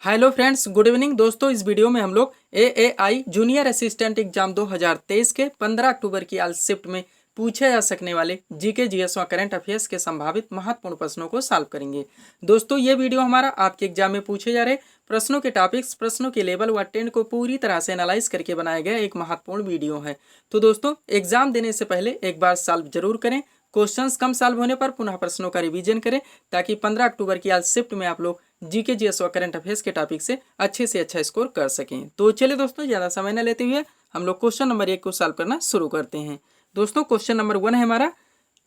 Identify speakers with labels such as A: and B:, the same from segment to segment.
A: Hello friends, good evening दोस्तों। इस video में हम लोग एएआई जूनियर असिस्टेंट एग्जाम 2023 के 15 अक्टूबर की आज शिफ्ट में पूछे जा सकने वाले जीके जीएस व करंट अफेयर्स के संभावित महत्वपूर्ण प्रश्नों को सॉल्व करेंगे। दोस्तों ये वीडियो हमारा आपके एग्जाम में पूछे जा रहे प्रश्नों के टॉपिक्स, प्रश्नों के लेवल व ट्रेंड को पूरी तरह से एनालाइज करके बनाया गया एक महत्वपूर्ण वीडियो है। तो दोस्तों एग्जाम देने से पहले एक बार सॉल्व जरूर करें। क्वेश्चंस कम सॉल्व होने पर पुनः प्रश्नों का रिवीजन करें ताकि 15 अक्टूबर की आज शिफ्ट में आप लोग जीके जीएस व करंट अफेयर्स के टॉपिक से अच्छे से अच्छा स्कोर कर सकें। तो चलिए दोस्तों ज़्यादा समय न लेते हुए हम लोग क्वेश्चन नंबर 1 को सॉल्व करना शुरू करते हैं। दोस्तों क्वेश्चन नंबर 1 है हमारा,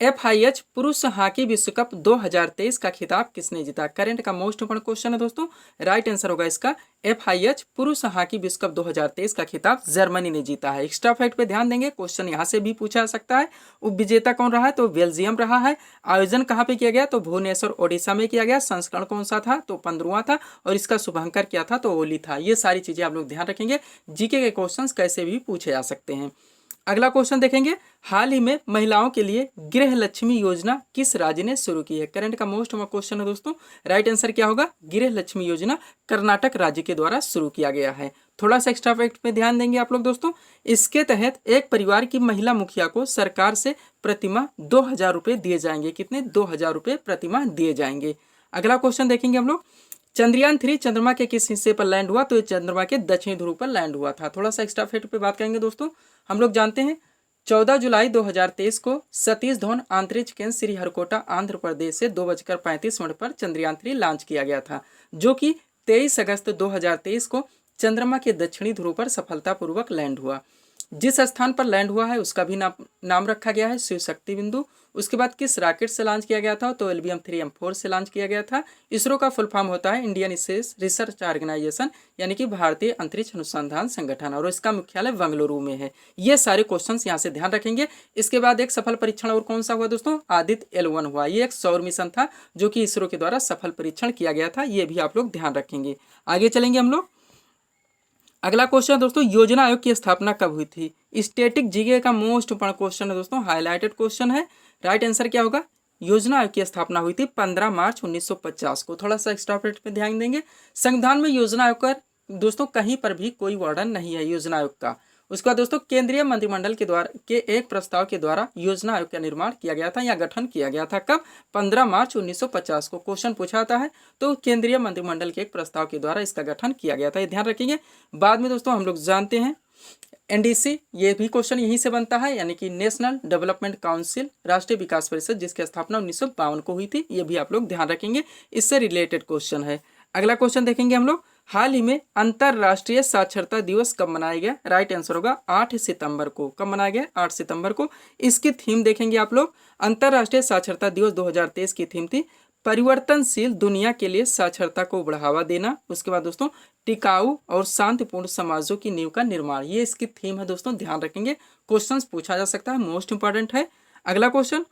A: FIH पुरुष हॉकी विश्व कप 2023 का खिताब किसने जीता। करंट का मोस्ट इंपोर्टेंट क्वेश्चन है दोस्तों। राइट आंसर होगा इसका FIH पुरुष हॉकी विश्व कप 2023 का खिताब जर्मनी ने जीता है। एक्स्ट्रा फैक्ट पे ध्यान देंगे, क्वेश्चन यहाँ से भी पूछा जा सकता है। उप विजेता कौन रहा है तो बेल्जियम रहा है। आयोजन कहाँ पे किया गया तो भुवनेश्वर ओडिशा में किया गया। संस्करण कौन सा था तो 15वां था और इसका शुभांकर क्या था तो ओली था। ये सारी चीजें आप लोग ध्यान रखेंगे। जीके के क्वेश्चन कैसे भी पूछे जा सकते हैं। अगला क्वेश्चन देखेंगे, हाल ही में महिलाओं के लिए गृह लक्ष्मी योजना किस राज्य ने शुरू की है। करंट का मोस्ट क्वेश्चन है दोस्तों। राइट आंसर क्या होगा, गृह लक्ष्मी योजना कर्नाटक राज्य के द्वारा शुरू किया गया है। थोड़ा सा एक्स्ट्रा फैक्ट पे ध्यान देंगे आप लोग दोस्तों। इसके तहत एक परिवार की महिला मुखिया को सरकार से प्रतिमाह 2000 रुपये दिए जाएंगे। कितने 2000 रुपये प्रतिमाह दिए जाएंगे। अगला क्वेश्चन देखेंगे हम लोग, चंद्रयान 3 चंद्रमा के किस हिस्से पर लैंड हुआ तो ये चंद्रमा के दक्षिणी ध्रुव पर लैंड हुआ था। थोड़ा सा एक्स्ट्रा फैक्ट पे बात करेंगे दोस्तों। हम लोग जानते हैं 14 जुलाई 2023 को सतीश धवन अंतरिक्ष केंद्र श्रीहरिकोटा आंध्र प्रदेश से 2:35 पर चंद्रयान 3 लॉन्च किया गया था, जो कि 23 अगस्त 2023 को चंद्रमा के दक्षिणी ध्रुव पर सफलतापूर्वक लैंड हुआ। जिस स्थान पर लैंड हुआ है उसका भी नाम रखा गया है शिव शक्ति बिंदु। उसके बाद किस रॉकेट से लॉन्च किया गया था तो LBM 3M4 से लॉन्च किया गया था। इसरो का फुल फॉर्म होता है इंडियन स्पेस रिसर्च ऑर्गेनाइजेशन, यानी कि भारतीय अंतरिक्ष अनुसंधान संगठन, और इसका मुख्यालय बेंगलुरु में है। ये सारे क्वेश्चंस यहाँ से ध्यान रखेंगे। इसके बाद एक सफल परीक्षण और कौन सा हुआ दोस्तों, आदित्य L1 हुआ। ये एक सौर मिशन था जो कि इसरो के द्वारा सफल परीक्षण किया गया था। ये भी आप लोग ध्यान रखेंगे। आगे चलेंगे हम लोग। अगला क्वेश्चन दोस्तों, योजना आयोग की स्थापना कब हुई थी। स्टैटिक जीके का मोस्ट इंपोर्टेंट क्वेश्चन है दोस्तों, हाईलाइटेड क्वेश्चन है। राइट आंसर क्या होगा, योजना आयोग की स्थापना हुई थी 15 मार्च 1950 को। थोड़ा सा एक्स्ट्रा फैक्ट पे ध्यान देंगे। संविधान में योजना आयोग का दोस्तों कहीं पर भी कोई वर्णन नहीं है योजना आयोग का। उसके बाद दोस्तों केंद्रीय मंत्रिमंडल के द्वारा के एक प्रस्ताव के द्वारा योजना आयोग का निर्माण किया गया था या गठन किया गया था। कब, 15 मार्च 1950 को। क्वेश्चन पूछा था है तो केंद्रीय मंत्रिमंडल के एक प्रस्ताव के द्वारा इसका गठन किया गया था, ये ध्यान रखेंगे। बाद में दोस्तों हम लोग जानते हैं NDC, ये भी क्वेश्चन यहीं से बनता है, यानी कि नेशनल डेवलपमेंट काउंसिल, राष्ट्रीय विकास परिषद, जिसकी स्थापना 1952 को हुई थी। ये भी आप लोग ध्यान रखेंगे, इससे रिलेटेड क्वेश्चन है। अगला क्वेश्चन देखेंगे हम लोग, हाल ही में अंतरराष्ट्रीय साक्षरता दिवस कब मनाया गया। राइट आंसर होगा 8 सितंबर को। कब मनाया गया, 8 सितंबर को। इसकी थीम देखेंगे आप लोग, अंतरराष्ट्रीय साक्षरता दिवस 2023 की थीम थी परिवर्तनशील दुनिया के लिए साक्षरता को बढ़ावा देना। उसके बाद दोस्तों टिकाऊ और शांतिपूर्ण समाजों की नींव का निर्माण, ये इसकी थीम है दोस्तों, ध्यान रखेंगे। क्वेश्चंस पूछा जा सकता है, मोस्ट इंपॉर्टेंट है। अगला क्वेश्चन,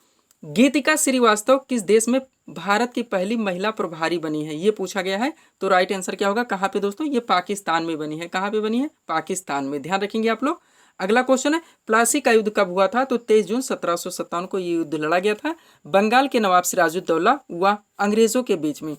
A: गीतिका श्रीवास्तव किस देश में भारत की पहली महिला प्रभारी बनी है, ये पूछा गया है। तो राइट आंसर क्या होगा, कहाँ पे दोस्तों, ये पाकिस्तान में बनी है। कहाँ पे बनी है, पाकिस्तान में, ध्यान रखेंगे आप लोग। अगला क्वेश्चन है, प्लासी का युद्ध कब हुआ था तो 23 जून 1757 को ये युद्ध लड़ा गया था। बंगाल के नवाब सिराजुद्दौला व अंग्रेजों के बीच में।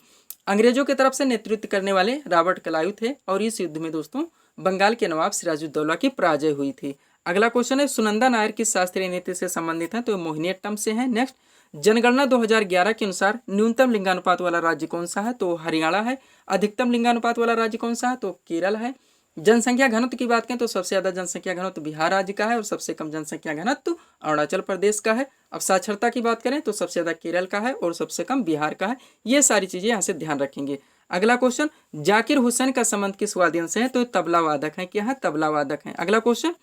A: अंग्रेजों की तरफ से नेतृत्व करने वाले रॉबर्ट क्लाइव थे और इस युद्ध में दोस्तों बंगाल के नवाब सिराजुद्दौला की पराजय हुई थी। अगला क्वेश्चन है, सुनंदा नायर किस शास्त्रीय नीति से संबंधित है तो मोहिनीअट्टम से है। नेक्स्ट, जनगणना 2011 के अनुसार न्यूनतम लिंगानुपात वाला राज्य कौन सा है तो हरियाणा है। अधिकतम लिंगानुपात वाला राज्य कौन सा है तो केरल है। जनसंख्या घनत्व की बात करें तो सबसे ज्यादा जनसंख्या घनत्व बिहार राज्य का है और सबसे कम जनसंख्या घनत्व अरुणाचल प्रदेश का है। अब साक्षरता की बात करें तो सबसे ज्यादा केरल का है और सबसे कम बिहार का है। ये सारी चीजें यहाँ से ध्यान रखेंगे। अगला क्वेश्चन, जाकिर हुसैन का संबंध किस वाद्ययंत्र से है तो तबला वादक है। क्या है, तबला वादक है। अगला क्वेश्चन,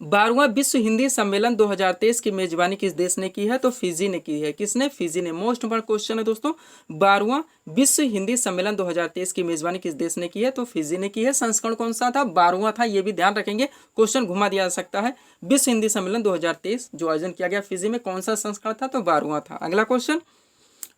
A: 12वां विश्व हिंदी सम्मेलन 2023 की मेजबानी किस देश ने की है तो फिजी ने की है। किसने, फिजी ने। मोस्ट इंपोर्टेंट क्वेश्चन है दोस्तों, 12वां विश्व हिंदी सम्मेलन 2023 की मेजबानी किस देश ने की है तो फिजी ने की है। संस्करण कौन सा था, 12वां था, ये भी ध्यान रखेंगे। क्वेश्चन घुमा दिया जा सकता है। विश्व हिंदी सम्मेलन 2023 जो आयोजन किया गया फिजी में, कौन सा संस्करण था तो 12वां था। अगला क्वेश्चन,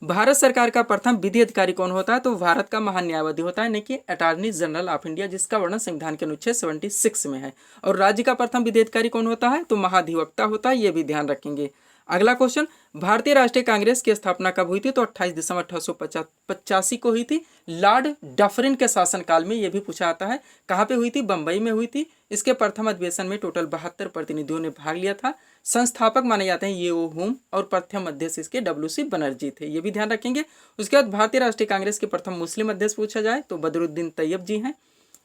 A: भारत सरकार का प्रथम विधि अधिकारी कौन होता है तो भारत का महान्यायवादी होता है, यानी कि अटॉर्नी जनरल ऑफ इंडिया, जिसका वर्णन संविधान के अनुच्छेद 76 में है। और राज्य का प्रथम विधि अधिकारी कौन होता है तो महाधिवक्ता होता है, ये भी ध्यान रखेंगे। अगला क्वेश्चन, भारतीय राष्ट्रीय कांग्रेस की स्थापना कब हुई थी? तो 28 दिसंबर 1885 को हुई थी, लॉर्ड डफरिन के शासनकाल में। यह भी पूछा आता है। कहाँ पे हुई थी? बंबई में हुई थी। इसके प्रथम अधिवेशन में टोटल 72 प्रतिनिधियों ने भाग लिया था। संस्थापक माने जाते हैं ये ओ हुम, और प्रथम अध्यक्ष इसके WC बनर्जी थे, ये भी ध्यान रखेंगे। उसके बाद भारतीय राष्ट्रीय कांग्रेस के प्रथम मुस्लिम अध्यक्ष पूछा जाए तो बदरुद्दीन तैयब जी हैं।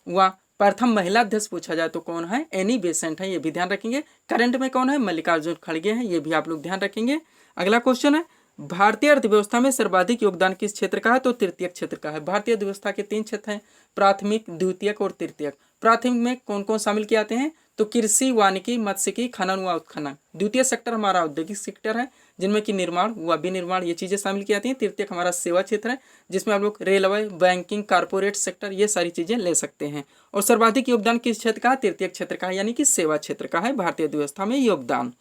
A: वह प्रथम महिला अध्यक्ष पूछा जाए तो कौन है? एनी बेसेंट है, ये भी ध्यान रखेंगे। करंट में कौन है? मल्लिकार्जुन खड़गे हैं, ये भी आप लोग ध्यान रखेंगे। अगला क्वेश्चन है, भारतीय अर्थव्यवस्था में सर्वाधिक योगदान किस क्षेत्र का है? तो तृतीयक क्षेत्र का है। भारतीय अर्थव्यवस्था के 3 क्षेत्र हैं, प्राथमिक, द्वितीयक और तृतीयक। प्राथमिक में कौन कौन शामिल किए जाते हैं? तो कृषि, वानिकी, मत्स्यिकी, खनन व उत्खनन। द्वितीय सेक्टर हमारा औद्योगिक सेक्टर है, जिनमें कि निर्माण व विनिर्माण ये चीजें शामिल की जाती हैं। तृतीयक हमारा सेवा क्षेत्र है, जिसमें आप लोग रेलवे, बैंकिंग, कारपोरेट सेक्टर ये सारी चीजें ले सकते हैं। और सर्वाधिक योगदान किस क्षेत्र का है? तृतीयक क्षेत्र का है, यानी कि सेवा क्षेत्र का है भारतीय अर्थव्यवस्था में योगदान।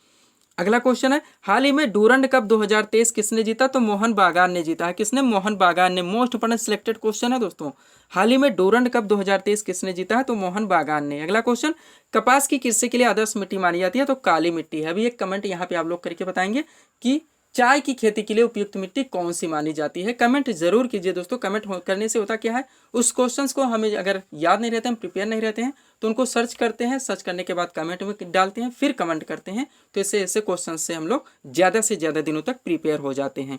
A: अगला क्वेश्चन है, हाल ही में डूरंड कप 2023 किसने जीता? तो मोहन बागान ने जीता है। किसने? मोहन बागान ने। मोस्ट इंपोर्टेंट सिलेक्टेड क्वेश्चन है दोस्तों। हाल ही में डूरंड कप 2023 किसने जीता है? तो मोहन बागान ने। अगला क्वेश्चन, कपास की कृषि के लिए आदर्श मिट्टी मानी जाती है? तो काली मिट्टी है। अभी एक कमेंट यहाँ पे आप लोग करके बताएंगे कि चाय की खेती के लिए उपयुक्त मिट्टी कौन सी मानी जाती है। कमेंट जरूर कीजिए दोस्तों। कमेंट करने से होता क्या है, उस क्वेश्चंस को हमें अगर याद नहीं रहते हैं, प्रिपेयर नहीं रहते हैं, तो उनको सर्च करते हैं। सर्च करने के बाद कमेंट में डालते हैं, फिर कमेंट करते हैं। तो ऐसे ऐसे क्वेश्चन से हम लोग ज़्यादा से ज़्यादा दिनों तक प्रिपेयर हो जाते हैं।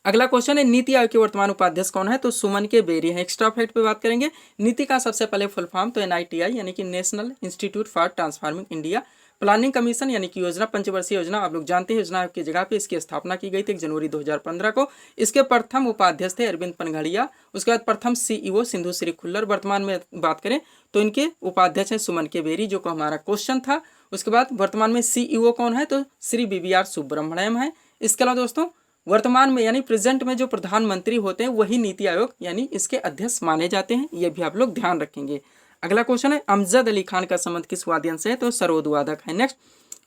A: अगला क्वेश्चन है, नीति आयोग के वर्तमान उपाध्यक्ष कौन है? तो सुमन के बेरी हैं। एक्स्ट्रा फैक्ट पे बात करेंगे। नीति का सबसे पहले फुल फॉर्म तो NITI यानी कि national institute for transforming India. Planning commission यानी कि योजना, पंचवर्षीय योजना आप लोग जानते हैं। योजना की जगह पे इसकी स्थापना की गई थी 1 जनवरी 2015 को। इसके प्रथम उपाध्यक्ष थे अरविंद पनघड़िया। उसके बाद प्रथम CEO सिंधु श्री खुल्लर। वर्तमान में बात करें तो इनके उपाध्यक्ष हैं सुमन के बेरी, जो को हमारा क्वेश्चन था। उसके बाद वर्तमान में CEO कौन है? तो श्री BVR सुब्रमण्यम है। इसके अलावा दोस्तों वर्तमान में यानी प्रेजेंट में जो प्रधानमंत्री होते हैं वही नीति आयोग यानी इसके अध्यक्ष माने जाते हैं। ये भी आप लोग ध्यान रखेंगे। अगला क्वेश्चन है, अमजद अली खान का संबंध किस वाद्यंश से है? तो सरोद वादक है। नेक्स्ट,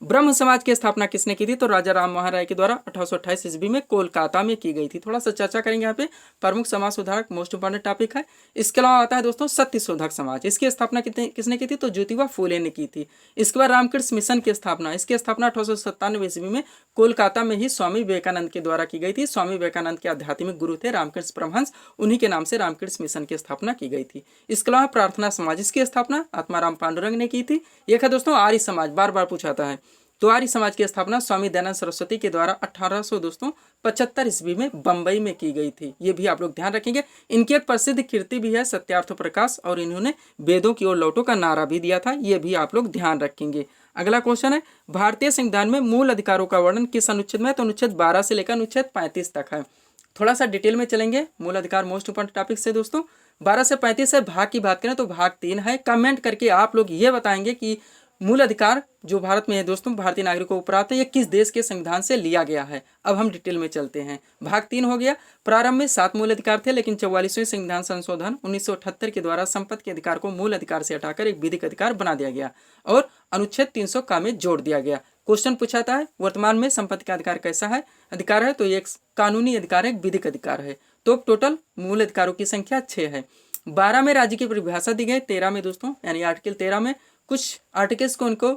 A: ब्रह्म समाज की स्थापना किसने की थी? तो राजा राम मोहन राय के द्वारा 1828 ईस्वी में कोलकाता में की गई थी। थोड़ा सा चर्चा करेंगे यहाँ पे। प्रमुख समाज सुधारक मोस्ट इंपॉर्टेंट टॉपिक है। इसके अलावा आता है दोस्तों सत्य शोधक समाज। इसकी स्थापना किसने की थी? तो ज्योतिबा फूले ने की थी। इसके बाद रामकृष्ण मिशन की स्थापना। इसकी स्थापना 1897 ईस्वी में कोलकाता में ही स्वामी विवेकानंद के द्वारा की गई थी। स्वामी विवेकानंद के आध्यात्मिक गुरु थे रामकृष्ण परमहंस, उन्हीं के नाम से रामकृष्ण मिशन की स्थापना की गई थी। इसके अलावा प्रार्थना समाज, इसकी स्थापना आत्माराम पांडुरंग ने की थी। एक है दोस्तों आर्य समाज, बार बार पूछाता है। तो आर्य समाज की स्थापना स्वामी दयानंद सरस्वती के द्वारा 1875 ईस्वी में बंबई में की गई थी। ये भी आप लोग ध्यान रखेंगे। इनकी एक प्रसिद्ध कृति भी है सत्यार्थ प्रकाश, और इन्होंने वेदों की ओर लौटो का नारा भी दिया था। ये भी आप लोग ध्यान रखेंगे। अगला क्वेश्चन है, भारतीय संविधान में मूल अधिकारों का वर्णन किस अनुच्छेद में है? तो अनुच्छेद 12 से लेकर अनुच्छेद 35 तक है। थोड़ा सा डिटेल में चलेंगे। मूल अधिकार मोस्ट इंपोर्टेंट टॉपिक से दोस्तों। 12 से 35 है। भाग की बात करें तो भाग 3 है। कमेंट करके आप लोग ये बताएंगे कि मूल अधिकार जो भारत में है दोस्तों, भारतीय नागरिकों को प्राप्त है, ये किस देश के संविधान से लिया गया है। अब हम डिटेल में चलते हैं। भाग 3 हो गया। प्रारंभ में 7 मूल अधिकार थे, लेकिन 44वें संविधान संशोधन 1978 के द्वारा संपत्ति के अधिकार को मूल अधिकार से हटाकर एक विधिक अधिकार बना दिया गया और अनुच्छेद 300 का में जोड़ दिया गया। क्वेश्चन पूछाता है वर्तमान में संपत्ति का अधिकार कैसा है? अधिकार है तो ये एक कानूनी अधिकार है, एक विधिक अधिकार है। तो टोटल मूल अधिकारों की संख्या 6 है। 12 में राज्य की परिभाषा दी गई। 13 में दोस्तों यानी आर्टिकल 13 में कुछ आर्टिकल्स को उनको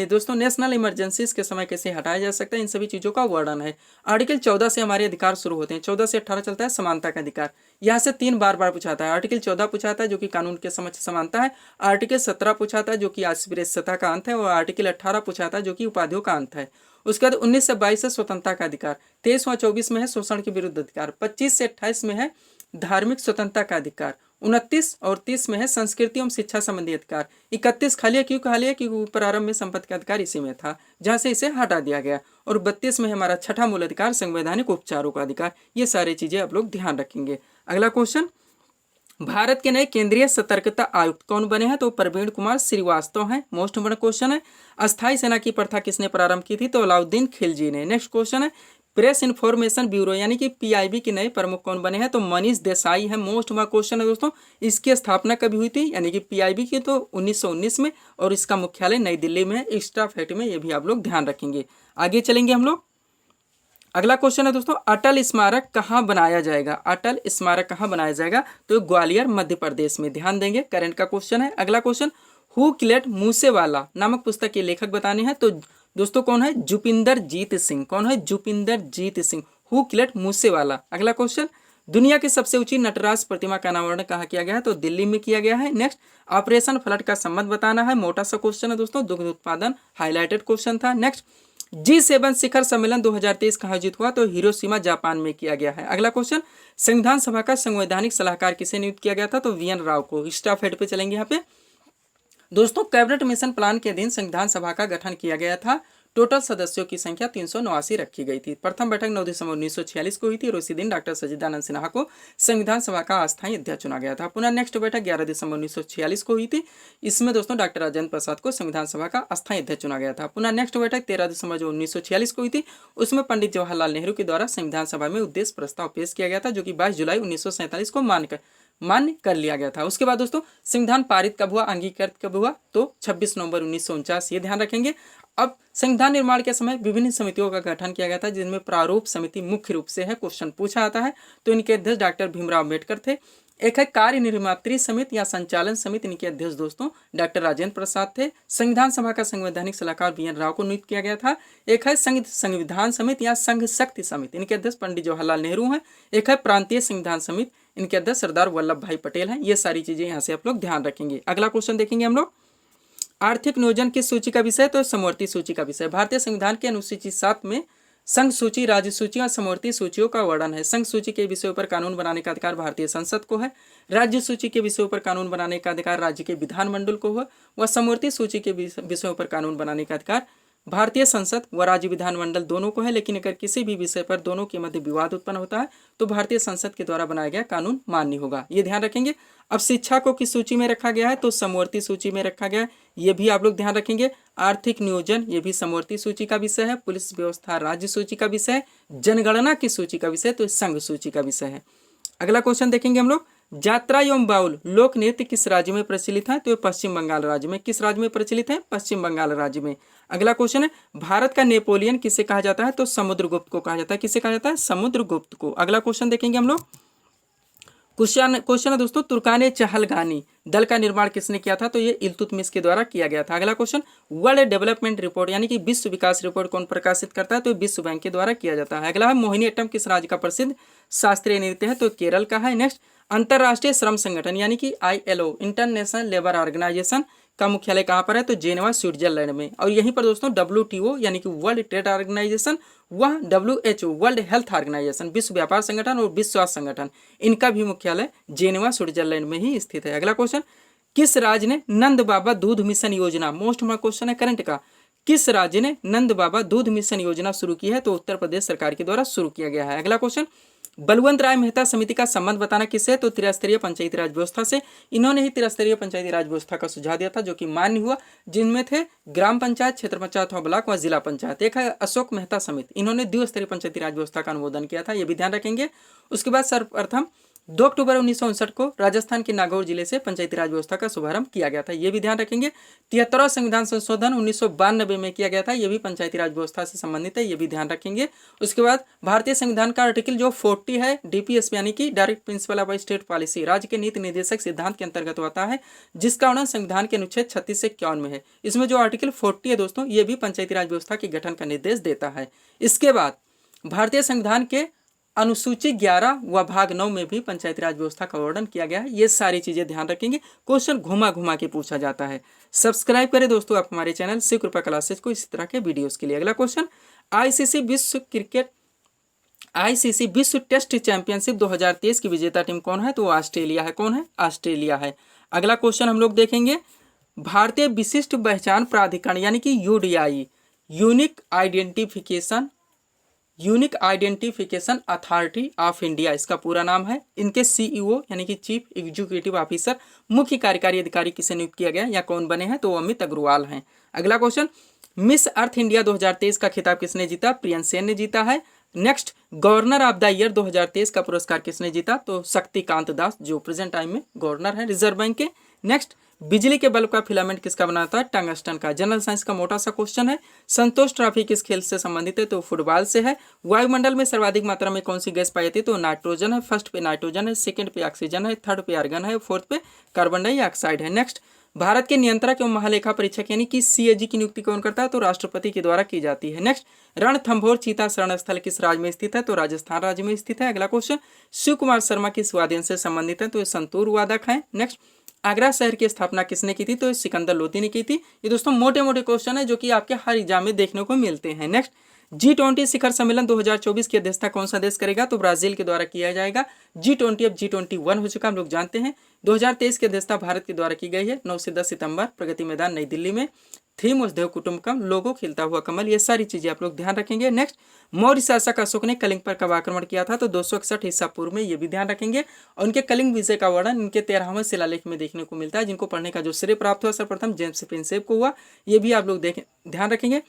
A: दोस्तों नेशनल इमरजेंसीज के समय कैसे हटाया जा सकता है, इन सभी चीज़ों का वर्णन है। आर्टिकल 14 से हमारे अधिकार शुरू होते हैं। 14 से 18 चलता है समानता का अधिकार। यहाँ से 3 बार पूछाता है। आर्टिकल 14 पूछाता है जो कि कानून के समक्ष समानता है। आर्टिकल 17 पूछाता है जो कि अस्पृश्यता का अंत है। और आर्टिकल 18 पूछाता है जो कि उपाधियों का अंत है। उसके बाद 19 से 22 है स्वतंत्रता का अधिकार। 23 व 24 में है शोषण के विरुद्ध अधिकार। 25 से 28 में है धार्मिक स्वतंत्रता का अधिकार। 29 और 30 में है संस्कृति एवं शिक्षा संबंधी अधिकार। 31 खाली है। क्यों खाली है? क्योंकि प्रारंभ में संपत्ति का अधिकार इसी में था, जहां से इसे हटा दिया गया। और 32 में हमारा छठा मूल अधिकार संवैधानिक उपचारों का अधिकार। ये सारी चीजें आप लोग ध्यान रखेंगे। अगला क्वेश्चन, भारत के नए केंद्रीय सतर्कता आयुक्त कौन बने हैं? तो प्रवीण कुमार श्रीवास्तव हैं। मोस्ट इंपोर्टेंट क्वेश्चन है। अस्थायी सेना की प्रथा किसने प्रारंभ की थी? तो अलाउद्दीन खिलजी ने। नेक्स्ट क्वेश्चन है, प्रेस इन्फॉर्मेशन ब्यूरो यानी कि PIB के नए प्रमुख कौन बने हैं? तो मनीष देसाई है। मोस्ट इंपोर्टेंट क्वेश्चन है दोस्तों। इसकी स्थापना कभी हुई थी यानी कि PIB की? तो 1919 में, और इसका मुख्यालय नई दिल्ली में है। एक्स्ट्रा फैक्ट में ये भी आप लोग ध्यान रखेंगे। आगे चलेंगे हम लोग। अगला क्वेश्चन है दोस्तों, अटल स्मारक कहाँ बनाया जाएगा? अटल स्मारक कहाँ बनाया जाएगा? तो ग्वालियर मध्य प्रदेश में। ध्यान देंगे, करंट का क्वेश्चन है। अगला क्वेश्चन, हु किल्ड मूसेवाला नामक पुस्तक के लेखक बताने हैं? तो दोस्तों कौन है? जुपिंदर जीत सिंह। कौन है? जुपिंदर जीत सिंह। Who killed Moosewala. अगला क्वेश्चन, दुनिया की सबसे ऊंची नटराज प्रतिमा का अनावरण कहाँ किया गया है? तो दिल्ली में किया गया है। नेक्स्ट, ऑपरेशन फ्लड का संबंध बताना है, मोटा सा क्वेश्चन है दोस्तों, दुग्ध उत्पादन हाईलाइटेड क्वेश्चन था। नेक्स्ट, G7 शिखर सम्मेलन 2023 कहाँ आयोजित हुआ? तो हिरोशिमा जापान में किया गया है। अगला क्वेश्चन, संविधान सभा का संवैधानिक सलाहकार किसे नियुक्त किया गया था? तो VN राव को। स्टाफ हेड पे चलेंगे यहाँ पे दोस्तों। कैबिनेट मिशन प्लान के अधीन संविधान सभा का गठन किया गया था। टोटल सदस्यों की संख्या 389 रखी गई थी। प्रथम बैठक 9 दिसंबर 1946 को हुई थी और उसी दिन डॉक्टर सच्चिदानंद सिन्हा को संविधान सभा का अस्थायी अध्यक्ष चुना गया था। पुनः नेक्स्ट बैठक 11 दिसंबर 1946 को हुई थी। इसमें दोस्तों डॉक्टर राजेंद्र प्रसाद को संविधान सभा का अस्थायी अध्यक्ष चुना गया था। पुनः नेक्स्ट बैठक 13 दिसंबर जो 1946 को हुई थी, उसमें पंडित जवाहरलाल नेहरू के द्वारा संविधान सभा में उद्देश्य प्रस्ताव पेश किया गया था, जो कि 22 जुलाई 1947 को मान्य कर लिया गया था। उसके बाद दोस्तों संविधान पारित कब हुआ, अंगीकृत कब हुआ? तो 26 नवंबर 1949। ये ध्यान रखेंगे। अब संविधान निर्माण के समय विभिन्न समितियों का गठन किया गया था, जिनमें प्रारूप समिति मुख्य रूप से है, क्वेश्चन पूछा आता है। तो इनके अध्यक्ष डॉक्टर भीमराव अम्बेडकर थे। एक है कार्यनिर्मात्री समिति या संचालन समिति, इनके अध्यक्ष दोस्तों डॉक्टर राजेंद्र प्रसाद थे। संविधान सभा का संवैधानिक सलाहकार VN राव को नियुक्त किया गया था। एक है संविधान समिति या संघ शक्ति समिति, इनके अध्यक्ष पंडित जवाहरलाल नेहरू हैं। एक है प्रांतीय संविधान समिति, इनके अध्यक्ष सरदार वल्लभ भाई पटेल हैं। ये सारी चीजें यहाँ से आप लोग ध्यान रखेंगे। अगला क्वेश्चन देखेंगे हम लोग, आर्थिक नियोजन किस सूची का विषय? तो समवर्ती सूची का विषय। भारतीय संविधान के अनुसूची 7 में संघ सूची, राज्य सूची और समवर्ती सूचियों का वर्णन है। संघ सूची के विषयों पर कानून बनाने का अधिकार भारतीय संसद को है। राज्य सूची के विषयों पर कानून बनाने का अधिकार राज्य के विधानमंडल को है। व समवर्ती सूची के विषयों पर कानून बनाने का अधिकार भारतीय संसद व राज्य विधानमंडल दोनों को है। लेकिन अगर किसी भी विषय पर दोनों के मध्य विवाद उत्पन्न होता है तो भारतीय संसद के द्वारा बनाया गया कानून मान्य होगा। ये ध्यान रखेंगे। अब शिक्षा को किस सूची में रखा गया है? तो समवर्ती सूची में रखा गया है। ये भी आप लोग ध्यान रखेंगे। आर्थिक नियोजन, ये भी समवर्ती सूची का विषय है। पुलिस व्यवस्था राज्य सूची का विषय है। जनगणना की सूची का विषय तो संघ सूची का विषय है। अगला क्वेश्चन देखेंगे हम लोग, यात्रा एवं बाउल लोक नृत्य किस राज्य में प्रचलित है? तो पश्चिम बंगाल राज्य में। किस राज्य में प्रचलित है? पश्चिम बंगाल राज्य में। अगला क्वेश्चन है, भारत का नेपोलियन किसे कहा जाता है? तो समुद्रगुप्त को कहा जाता है। किसे कहा जाता है? समुद्रगुप्त को। अगला क्वेश्चन देखेंगे हम लोग, क्वेश्चन है दोस्तों, तुर्काने चहलगानी दल का निर्माण किसने किया था? तो ये इल्तुतमिश के द्वारा किया गया था। अगला क्वेश्चन, वर्ल्ड डेवलपमेंट रिपोर्ट यानी कि विश्व विकास रिपोर्ट कौन प्रकाशित करता है? तो विश्व बैंक के द्वारा किया जाता है। अगला है, मोहिनीअट्टम किस राज्य का प्रसिद्ध शास्त्रीय नृत्य है? तो केरल का है। नेक्स्ट, अंतरराष्ट्रीय श्रम संगठन यानी कि ILO इंटरनेशनल लेबर ऑर्गेनाइजेशन का मुख्यालय कहाँ पर है? तो जेनेवा स्विट्जरलैंड में। और यहीं पर दोस्तों WTO यानी कि वर्ल्ड ट्रेड ऑर्गेनाइजेशन, वह WHO वर्ल्ड हेल्थ ऑर्गेनाइजेशन विश्व व्यापार संगठन और विश्व स्वास्थ्य संगठन, इनका भी मुख्यालय जेनेवा स्विट्जरलैंड में ही स्थित है। अगला क्वेश्चन, किस राज्य ने नंद बाबा दूध मिशन योजना, मोस्ट इम्पोर्टेंट क्वेश्चन है करंट का, किस राज्य ने नंद बाबा दूध मिशन योजना शुरू की है? तो उत्तर प्रदेश सरकार के द्वारा शुरू किया गया है। अगला क्वेश्चन, बलवंत राय मेहता समिति का संबंध बताना किससे? तो त्रिस्तरीय पंचायती राज व्यवस्था से। इन्होंने ही त्रिस्तरीय पंचायती राज व्यवस्था का सुझाव दिया था, जो कि मान्य हुआ, जिनमें थे ग्राम पंचायत, क्षेत्र पंचायत व ब्लॉक व जिला पंचायत। एक है अशोक मेहता समिति, इन्होंने द्विस्तरीय पंचायती राज व्यवस्था का अनुमोदन किया था, ये भी ध्यान रखेंगे। उसके बाद सर्वप्रथम 2 अक्टूबर 1959 को राजस्थान के नागौर जिले से पंचायती राज व्यवस्था का शुभारंभ किया गया था, ये भी ध्यान रखेंगे। 73वां संविधान संशोधन 1992 में किया गया था, ये भी पंचायती राज व्यवस्था से संबंधित है, ये भी ध्यान रखेंगे। उसके बाद भारतीय संविधान का आर्टिकल जो 40 है, DPSP यानी कि direct principle of state policy, राज्य के नीति निर्देशक सिद्धांत के अंतर्गत आता है, जिसका वर्णन संविधान के अनुच्छेद 36 से 51 में है। इसमें जो आर्टिकल 40 है दोस्तों, ये भी पंचायती राज व्यवस्था के गठन का निर्देश देता है। इसके बाद भारतीय संविधान के अनुसूची 11 व भाग 9 में भी पंचायती राज व्यवस्था का वर्णन किया गया है। ये सारी चीजें ध्यान रखेंगे, क्वेश्चन घुमा घुमा के पूछा जाता है। सब्सक्राइब करें दोस्तों आप हमारे चैनल शिव कृपा क्लासेस को इस तरह के वीडियोस के लिए। अगला क्वेश्चन, आईसीसी विश्व टेस्ट चैंपियनशिप 2023 की विजेता टीम कौन है? तो ऑस्ट्रेलिया है। कौन है? ऑस्ट्रेलिया है। अगला क्वेश्चन हम लोग देखेंगे, भारतीय विशिष्ट पहचान प्राधिकरण यानी कि UDI unique identification authority of India, इसका पूरा नाम है। इनके CEO यानी कि चीफ एग्जीक्यूटिव ऑफिसर, मुख्य कार्यकारी अधिकारी किसे नियुक्त किया गया या कौन बने हैं? तो अमित अग्रवाल हैं। अगला क्वेश्चन, मिस अर्थ इंडिया 2023 का खिताब किसने जीता? प्रियन सेन ने जीता है। Next, governor of the year 2023 का पुरस्कार किसने जीता? तो शक्तिकांत दास, जो प्रेजेंट टाइम में गवर्नर है रिजर्व बैंक के। नेक्स्ट, बिजली के बल्ब का फिलामेंट किसका बनाता है? टंगस्टन का। जनरल साइंस का मोटा सा क्वेश्चन है। संतोष ट्रॉफी किस खेल से संबंधित है? तो फुटबॉल से है। वायुमंडल में सर्वाधिक मात्रा में कौन सी गैस पाई जाती है? तो नाइट्रोजन है। फर्स्ट पे नाइट्रोजन है, सेकंड पे ऑक्सीजन है, थर्ड पे आर्गन है, फोर्थ पे कार्बन डाइऑक्साइड है। नेक्स्ट, भारत के नियंत्रक एवं महालेखा परीक्षक यानी कि CAG की नियुक्ति कौन करता है? तो राष्ट्रपति के द्वारा की जाती है। नेक्स्ट, रणथंभौर चीता शरण स्थल किस राज्य में स्थित है? तो राजस्थान राज्य में स्थित है। अगला क्वेश्चन, शिव कुमार शर्मा किस वाद्ययंत्र से संबंधित है? तो ये संतूर वादक है। नेक्स्ट, आगरा शहर की स्थापना किसने की थी? तो सिकंदर लोदी ने की थी। ये दोस्तों मोटे मोटे क्वेश्चन है जो कि आपके हर एग्जाम में देखने को मिलते हैं। नेक्स्ट, G20 शिखर सम्मेलन 2024 की अध्यक्षता कौन सा देश करेगा? तो ब्राजील के द्वारा किया जाएगा। G20 अब G21 हो चुका, हम लोग जानते हैं। 2023 की अध्यक्षता भारत के द्वारा की गई है। 9 से 10 सितंबर, प्रगति मैदान नई दिल्ली में। थीम वसुधैव कुटुंबकम, लोगो खिलता हुआ कमल, ये सारी चीजें आप लोग ध्यान रखेंगे। नेक्स्ट, मौर्य शासक अशोक ने कलिंग पर कब आक्रमण किया था? तो 261 ईसा पूर्व में, ये भी ध्यान रखेंगे। और उनके कलिंग विजय का वर्णन इनके 13वें शिलालेख में देखने को मिलता है, जिनको पढ़ने का जो श्रेय प्राप्त हुआ सर्वप्रथम जेम्स प्रिंसेप को हुआ, ये भी आप लोग ध्यान रखेंगे।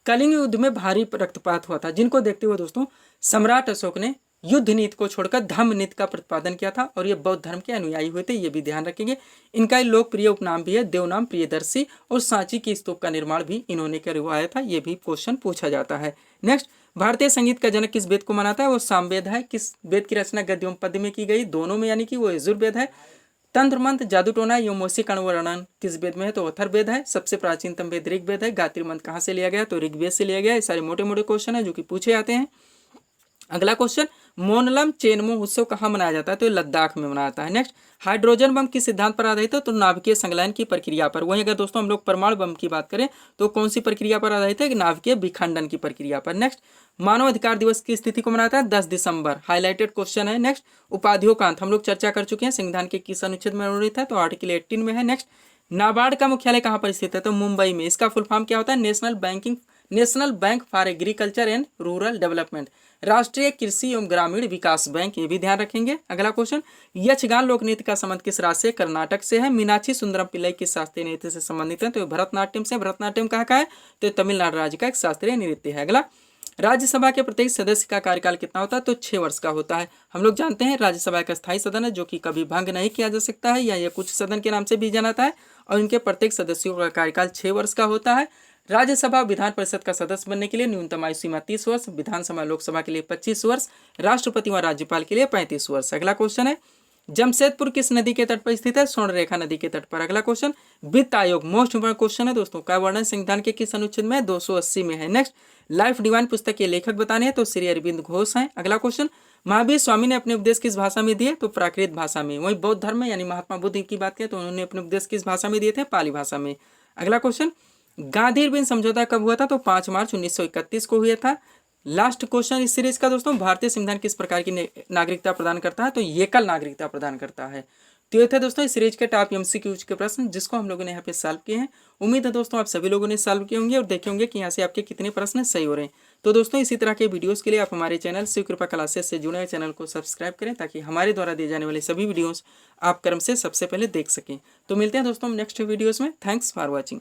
A: कलिंग युद्ध में भारी रक्तपात हुआ था, जिनको देखते हुए दोस्तों सम्राट अशोक ने युद्ध नीति को छोड़कर धम्म नीति का प्रतिपादन किया था और ये बौद्ध धर्म के अनुयायी हुए थे, ये भी ध्यान रखेंगे। इनका लोकप्रिय उपनाम भी है देवनाम प्रियदर्शी, और सांची की स्तूप का निर्माण भी इन्होंने करवाया था, ये भी क्वेश्चन पूछा जाता है। नेक्स्ट, भारतीय संगीत का जनक किस वेद को माना है? वो सामवेद है। किस वेद की रचना गद्य एवं पद्य में की गई? दोनों में, यानी कि वो यजुर्वेद है। तंत्र मंत्र, जादू टोना एवं मौसिक वर्णन किस वेद में है? तो अथर्ववेद है। सबसे प्राचीनतम वेद ऋग्वेद है। गायत्री मंत्र कहाँ से लिया गया? तो ऋग्वेद से लिया गया। ये सारे मोटे मोटे क्वेश्चन है जो कि पूछे जाते हैं। अगला क्वेश्चन, मोनलम चेनमो उत्सव कहाँ मनाया जाता है? तो लद्दाख में मनाया जाता है। नेक्स्ट, हाइड्रोजन बम किस सिद्धांत पर आधारित है? तो नाभिकीय संलयन की प्रक्रिया पर। वहीं अगर दोस्तों हम लोग परमाणु बम की बात करें तो कौन सी प्रक्रिया पर आधारित है? नाभिकीय विखंडन की प्रक्रिया पर। नेक्स्ट, मानव अधिकार दिवस की स्थिति को मनाता है 10 दिसंबर, हाईलाइटेड क्वेश्चन है। नेक्स्ट, उपाधियों का अंत हम लोग चर्चा कर चुके हैं, संविधान के किस अनुच्छेद में अनुच्छेद है? तो आर्टिकल 18 में है। नेक्स्ट, नाबार्ड का मुख्यालय कहाँ पर स्थित है? तो मुंबई में। इसका फुल फॉर्म क्या होता है? National bank for agriculture and rural development, राष्ट्रीय कृषि एवं ग्रामीण विकास बैंक, ये भी ध्यान रखेंगे। अगला क्वेश्चन, यक्षगान लोक नृत्य का संबंध किस राज्य से? कर्नाटक से है। मीनाक्षी सुंदरम पिल्लई किस शास्त्रीय नृत्य से संबंधित है? तो भरतनाट्यम से। भरतनाट्यम कहाँ का है? तो तमिलनाडु राज्य का एक शास्त्रीय नृत्य है। अगला, राज्यसभा के प्रत्येक सदस्य का कार्यकाल कितना होता है? तो 6 वर्ष का होता है। हम लोग जानते हैं राज्यसभा एक स्थायी सदन है जो कि कभी भंग नहीं किया जा सकता है, या ये कुछ सदन के नाम से भी जाना जाता है, और इनके प्रत्येक सदस्यों का कार्यकाल 6 वर्ष का होता है। राज्यसभा विधान परिषद का सदस्य बनने के लिए न्यूनतम आयु सीमा 30 वर्ष, विधानसभा लोकसभा के लिए 25 वर्ष, राष्ट्रपति व राज्यपाल के लिए 35 वर्ष। अगला क्वेश्चन है, जमशेदपुर किस नदी के तट पर स्थित है? स्वर्ण रेखा नदी के तट पर। अगला क्वेश्चन, वित्त आयोग, मोस्ट इंपोर्टेंट क्वेश्चन है दोस्तों, का वर्णन संविधान के किस अनुच्छेद में? 280 में है। नेक्स्ट, लाइफ डिवाइन पुस्तक के लेखक बताने हैं, तो श्री अरविंद घोष हैं। अगला क्वेश्चन, महावीर स्वामी ने अपने उपदेश किस भाषा में दिए? तो प्राकृत भाषा में। वहीं बौद्ध धर्म में यानी महात्मा बुद्ध की बात करें तो उन्होंने अपने उपदेश किस भाषा में दिए थे? पाली भाषा में। अगला क्वेश्चन, गांधी इरविन समझौता कब हुआ था? तो 5 मार्च 1931 को हुआ था। लास्ट क्वेश्चन इस सीरीज का दोस्तों, भारतीय संविधान किस प्रकार की नागरिकता प्रदान करता है? तो एकल नागरिकता प्रदान करता है। तो ये थे दोस्तों इस सीरीज के टॉप MCQs के प्रश्न, जिसको हम लोगों ने यहाँ पे सॉल्व किए हैं। उम्मीद है दोस्तों आप सभी लोगों ने सॉल्व किए होंगे और देखे होंगे कि यहाँ से आपके कितने प्रश्न सही हो रहे हैं। तो दोस्तों इसी तरह के वीडियोस के लिए आप हमारे चैनल शिव कृपा क्लासेस से जुड़े चैनल को सब्सक्राइब करें, ताकि हमारे द्वारा दिए जाने वाले सभी वीडियोस आप क्रम से सबसे पहले देख सकें। तो मिलते हैं दोस्तों नेक्स्ट वीडियोस में। Thanks for watching.